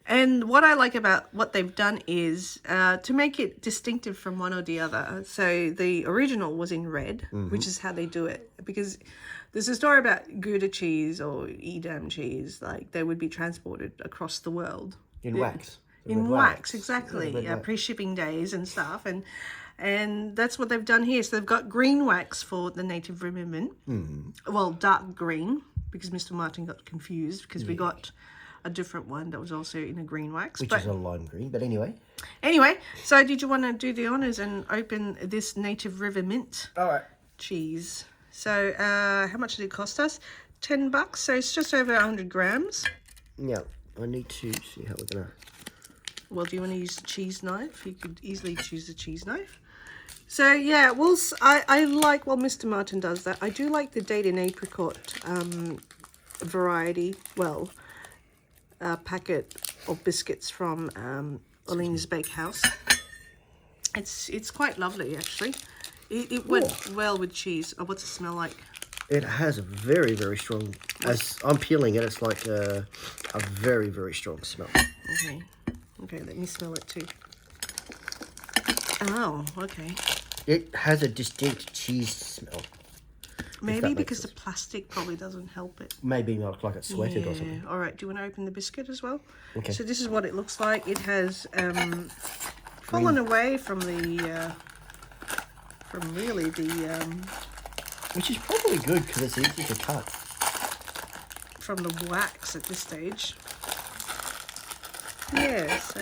And what I like about what they've done is to make it distinctive from one or the other. So the original was in red, which is how they do it. Because there's a story about Gouda cheese or Edam cheese, like they would be transported across the world. In wax. In wax, exactly. Pre-shipping days and stuff. And that's what they've done here. So they've got green wax for the native river mint. Well, dark green, because Mr. Martin got confused because we got a different one that was also in a green wax. Which is a lime green, but anyway. Anyway, so did you want to do the honours and open this native river mint cheese? So how much did it cost us? $10, so it's just over 100 grams. Yeah, I need to see how we're going to... Well, do you want to use the cheese knife? You could easily choose the cheese knife. So yeah, I like while Mr. Martin does that. I do like the date and apricot variety. Well, packet of biscuits from Olene's Bakehouse. It's quite lovely actually. It went well with cheese. Oh, what's it smell like? It has a very, very strong... As I'm peeling it, it's like a very, very strong smell. Okay, let me smell it too. Oh, okay. It has a distinct cheese smell. Maybe because the plastic probably doesn't help it. Maybe like it's sweated or something. All right, do you want to open the biscuit as well? Okay. So this is what it looks like. It has fallen away from the... Which is probably good because it's easy to cut. From the wax at this stage. Yeah, so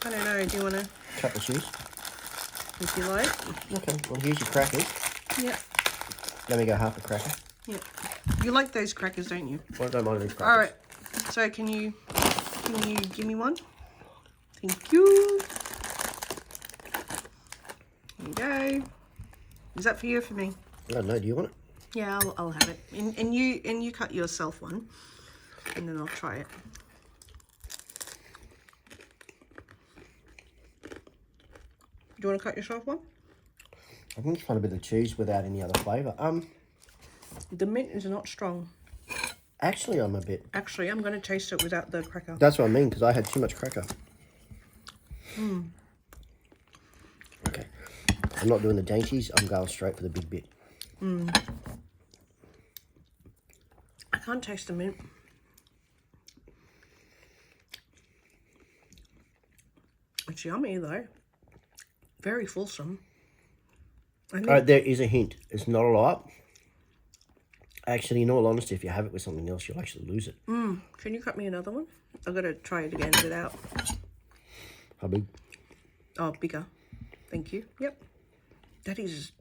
I don't know. Do you want to cut the cheese? If you like. Okay. Well, here's your crackers. Yeah. Let me go half a cracker. Yeah. You like those crackers, don't you? Well, I don't mind these crackers. All right. So can you give me one? Thank you. There you go. Is that for you or for me? I don't know. Do you want it? Yeah, I'll have it. And you cut yourself one, and then I'll try it. Do you want to cut yourself one? I can just find a bit of cheese without any other flavour. The mint is not strong. Actually, I'm a bit... Actually, I'm going to taste it without the cracker. That's what I mean, because I had too much cracker. Okay. I'm not doing the dainties. I'm going straight for the big bit. I can't taste the mint. It's yummy, though. Very fulsome. There is a hint. It's not a lot. Actually, in all honesty, if you have it with something else, you'll actually lose it. Can you cut me another one? I've got to try it again without. How big? Oh, bigger. Thank you. Yep. That is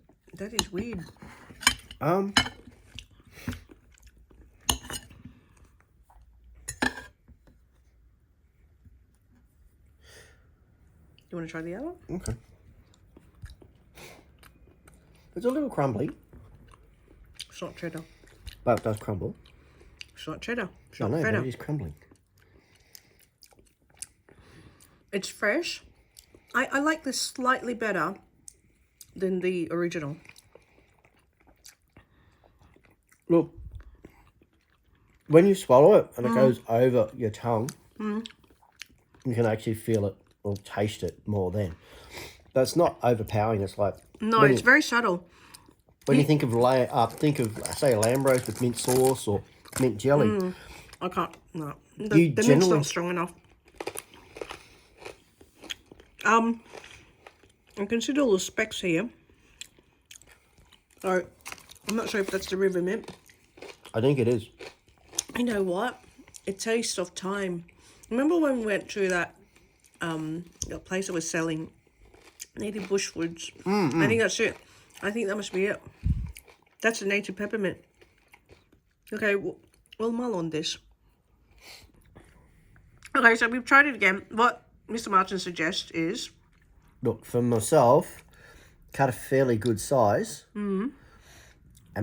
weird. You want to try the other one? Okay. It's a little crumbly. It's not cheddar. But it does crumble. It's not cheddar. It's I not know, feta. but it is crumbling. It's fresh. I like this slightly better than the original. Look, when you swallow it and it goes over your tongue, you can actually feel it or taste it more then. But it's not overpowering. It's like... No, it's very subtle. When you think of say a lamb roast with mint sauce or mint jelly, I can't. No, the mint's not strong enough. I can see all the specks here. So I'm not sure if that's the river mint. I think it is. You know what? It tastes of time. Remember when we went through that place that was selling native bush foods? I think that's it. I think that must be it. That's a native peppermint. Okay, we'll mull on this. Okay, so we've tried it again. What Mr. Martin suggests is... Look, for myself, cut a fairly good size and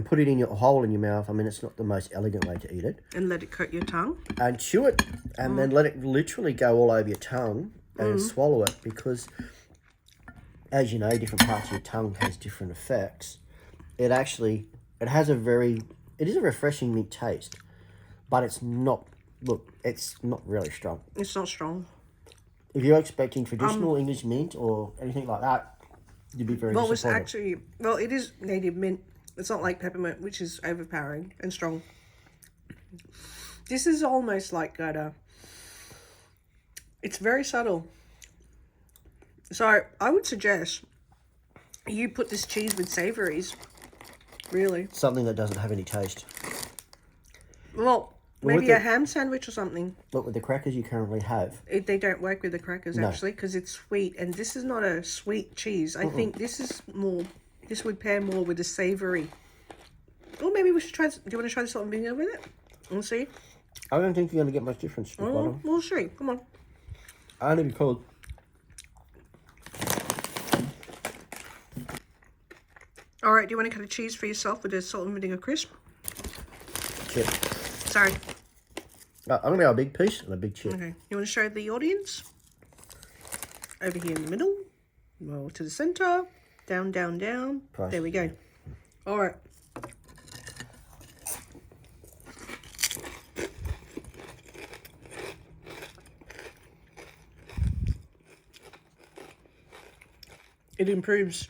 put it in your hole in your mouth. I mean, it's not the most elegant way to eat it. And let it coat your tongue. And chew it and then let it literally go all over your tongue and swallow it because... As you know, different parts of your tongue has different effects. It is a refreshing mint taste, but it's not look, it's not really strong. It's not strong. If you're expecting traditional English mint or anything like that, you'd be very disappointed. Well, it is native mint. It's not like peppermint, which is overpowering and strong. This is almost like Gouda. It's very subtle. So I would suggest you put this cheese with savouries. Really. Something that doesn't have any taste. Well, maybe a ham sandwich or something. Look, with the crackers you currently have. They don't work with the crackers, actually, because it's sweet. And this is not a sweet cheese. I think this is more... This would pair more with the savoury. Or maybe we should try... Do you want to try the salt and vinegar with it? And see? I don't think you're going to get much difference. Oh, we'll see. Come on. Only because... All right, do you want to cut a cheese for yourself with a salt and vinegar crisp? Chip. Sorry. I'm going to go a big piece and a big chip. Okay. You want to show the audience? Over here in the middle. Roll to the centre. Down, down, down. Price. There we go. All right. It improves.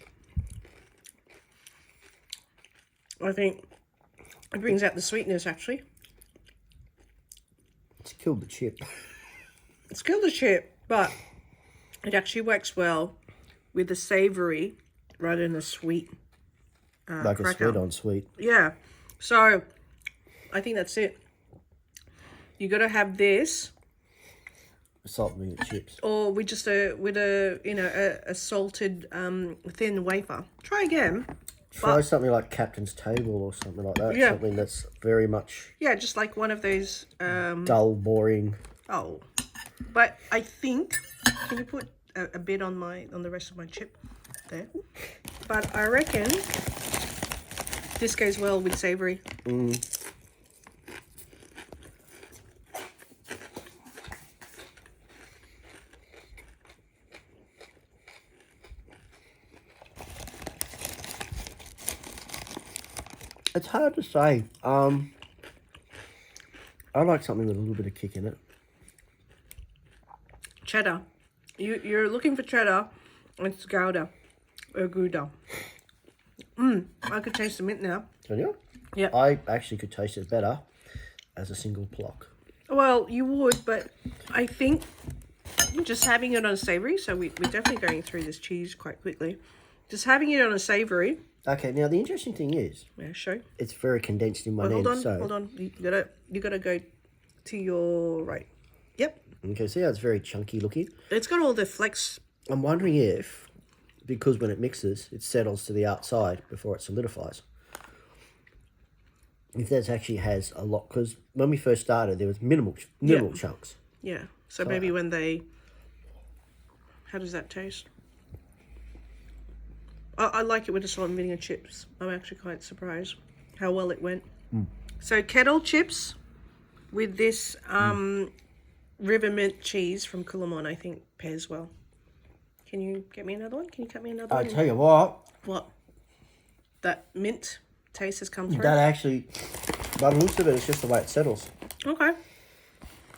I think it brings out the sweetness, actually. It's killed the chip. It's killed the chip, but it actually works well with the savoury rather than the sweet. Like cracker. a sweet on sweet. Yeah. So I think that's it. You got to have this, Salt and vinegar chips. or with just a salted thin wafer. Try again. Try something like Captain's Table or something like that. Yeah. Something that's very much Yeah, just like one of those. dull, boring. Oh, but I think. Can you put a bit on the rest of my chip there? But I reckon this goes well with savoury. It's hard to say. I like something with a little bit of kick in it. Cheddar. You're looking for cheddar. It's Gouda. Or Gouda. I could taste the mint now. Can you? Yeah. I actually could taste it better as a single block. Well, you would, but I think just having it on savoury, so we're definitely going through this cheese quite quickly. Just having it on a savoury. Okay, now the interesting thing is, Yeah, show. it's very condensed in one Hold end. on, hold on. You gotta go to your right. Yep. Okay, see how it's very chunky looking? It's got all the flex. I'm wondering if, because when it mixes, it settles to the outside before it solidifies. If that actually has a lot, because when we first started, there was minimal chunks. Yeah. So maybe when they. How does that taste? I like it with the salt and vinegar chips. I'm actually quite surprised how well it went. So kettle chips with this river mint cheese from Coolamon, I think pairs well. Can you get me another one? Can you cut me another I one? tell you what, What? That mint taste has come through? that actually, by the looks of it, it's just the way it settles. Okay.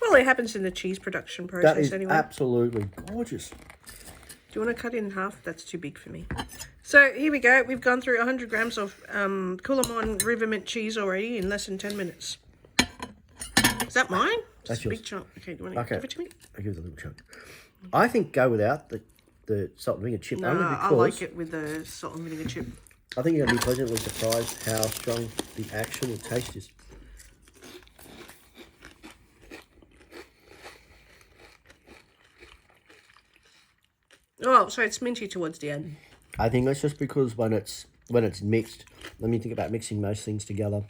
Well, it happens in the cheese production That process is anyway. absolutely gorgeous. Do you want to cut it in half? That's too big for me. So here we go. We've gone through 100 grams of Coolamon river mint cheese already in less than 10 minutes. Is that mine? That's Just a big yours. chunk. Okay, do you want to give it to me? I'll give it a little chunk. I think go without the salt and vinegar chip only No, because I like it with the salt and vinegar chip. I think you're going to be pleasantly surprised how strong the actual taste is. Oh, so it's minty towards the end. I think that's just because when it's mixed, let me think about mixing most things together.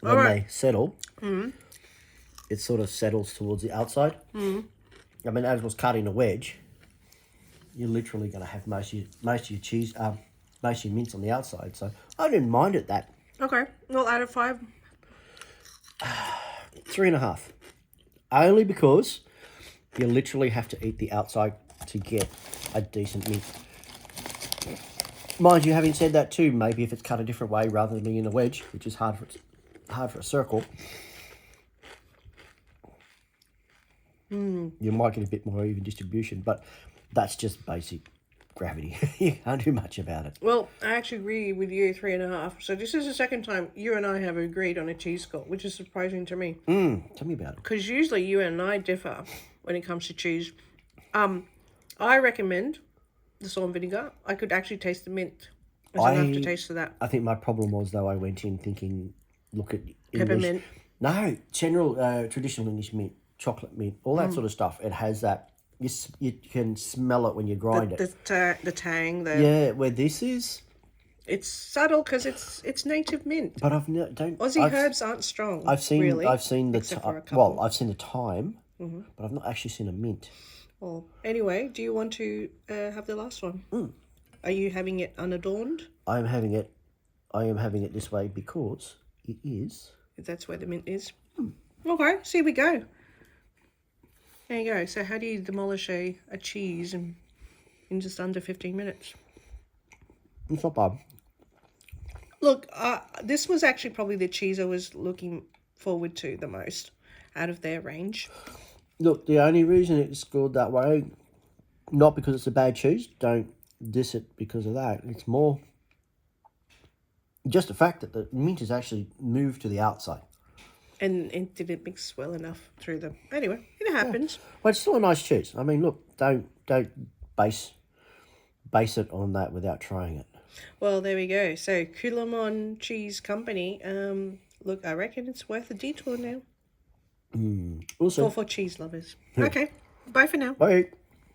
When they settle, it sort of settles towards the outside. I mean, as was cutting a wedge, you're literally going to have most of your cheese, most of your mince on the outside. So I didn't mind it that. Okay, well, out of 5. 3.5. Only because you literally have to eat the outside to get a decent mince. Mind you, having said that too, maybe if it's cut a different way rather than being in a wedge, which is hard for a circle, You might get a bit more even distribution, but that's just basic gravity. You can't do much about it. Well, I actually agree with you, 3.5. So this is the second time you and I have agreed on a cheese score, which is surprising to me. Tell me about it. Because usually you and I differ when it comes to cheese. I recommend the salt and vinegar. I could actually taste the mint. There's enough to taste of that. I think my problem was, though, I went in thinking, look at English. Peppermint. No, traditional English mint, chocolate mint, all that sort of stuff. It has that. You can smell it when you grind it. The tang. Yeah, where this is. It's subtle because it's native mint. But Aussie herbs aren't strong. I've seen really, I've seen the except for a couple. I've seen the thyme, but I've not actually seen a mint. Well, anyway, do you want to have the last one? Are you having it unadorned? I am having it this way because it is. That's where the mint is. Okay, so here we go. There you go. So how do you demolish a cheese in just under 15 minutes? It's not bad. Look, this was actually probably the cheese I was looking forward to the most out of their range. Look, the only reason it's scored that way, not because it's a bad cheese, don't diss it because of that. It's more just the fact that the mint is actually moved to the outside. And it didn't mix well enough through them. Anyway, it happens. But it's still a nice cheese. I mean, look, don't base it on that without trying it. Well, there we go. So, Coolamon Cheese Company. Look, I reckon it's worth a detour now. Also, For cheese lovers. Okay, bye for now. bye.